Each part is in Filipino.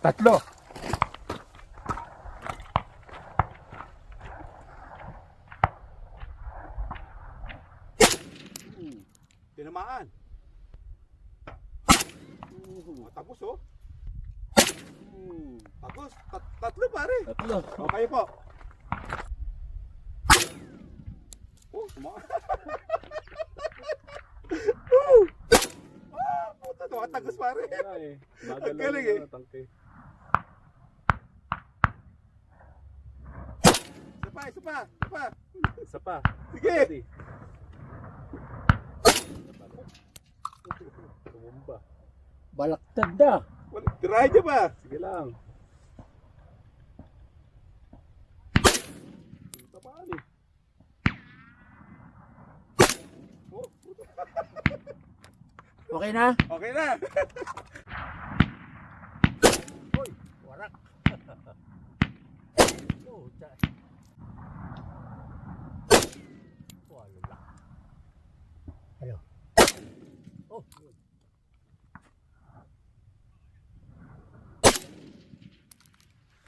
Tatlo. Tinamaan. Tapos oh. Tapos, tatlo pare. Tatlo. Okay po. Oh, tumakas. Puta, tumatagos pare. Ang galing eh. Isa pa. Isa pa. Sige. Tumumba. Balaktad na. Try niyo ba? Sige lang. Tamaan eh. Oh, Okay na? okay na. Uy, warak. Oh, wala. Hello. Oh,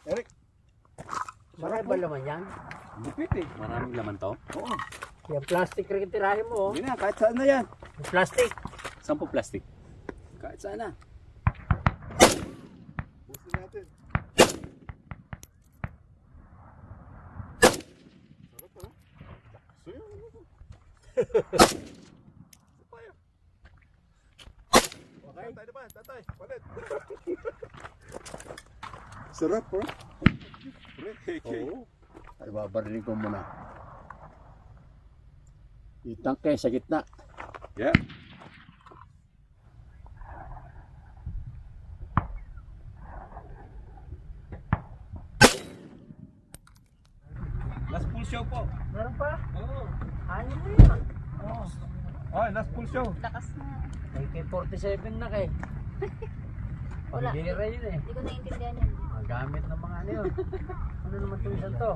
Eric. marami ba laman yan? Lupit eh. Maraming laman to. Oo. Yung plastic rin tirahin mo. Oh. Hindi na, kahit saan na yan. Yung plastic. 10 plastic. Kahit saan na. Busin natin. Sarap ha? Suyo. Papaya. Okay. Tatay naman, tatay. Palit. Sarap bro. Oo. Ay, babarinig ko muna. Itangke sa gitna. Yeah. Last full show po. Meron pa? Oo. Ayaw mo yun. Oo. Oh, last full show. Lakas na. AK-47 na kay. Wala. Bihira yun eh. Hindi ko naiintindihan yan. Gamit ng mga ano yun. Ano naman itong isang to?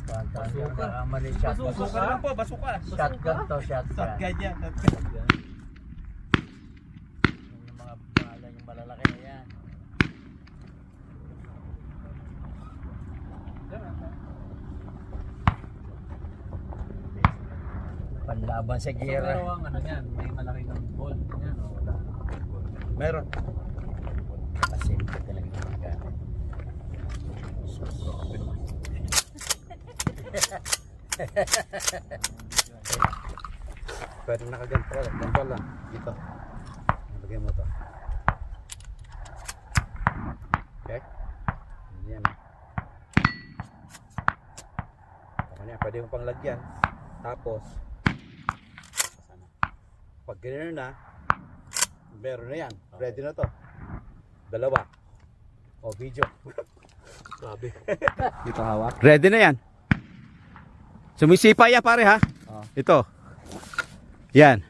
Basuka. Kamali shotgun. Basuka naman po, basuka. Shotgun to, shotgun. Shotgun yan. Yung mga bahala yung malalaki na yan. Panlaban sa gera. Pero ang ano yan, may malaki ng ball. Yan o, wala. Meron. Kasi ito talaga yung mga gamit. Pwede nakaganto ka. Ganto lang. Dito. Lagyan mo to. Okay? Yan. Tama niya. Pwede mo pang lagyan. Tapos, pag ganyan na, meron na yan. Ready na to. Dalawa. O, video. Sabi. Dito hawak. Ready na yan. Sumisipa yan pare ha. Oh. Ito. Yan.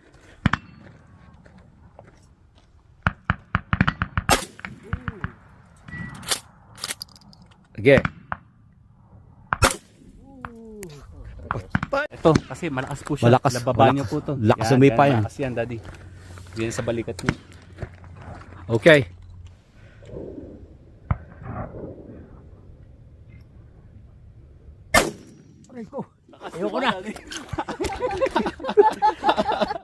Okay. Ito, kasi malakas po siya. Malakas. Lababa niyo po to. Lakas sumipa yan. Malakas yan, daddy. Yan sa balikat niyo. Okay. Ayoko na.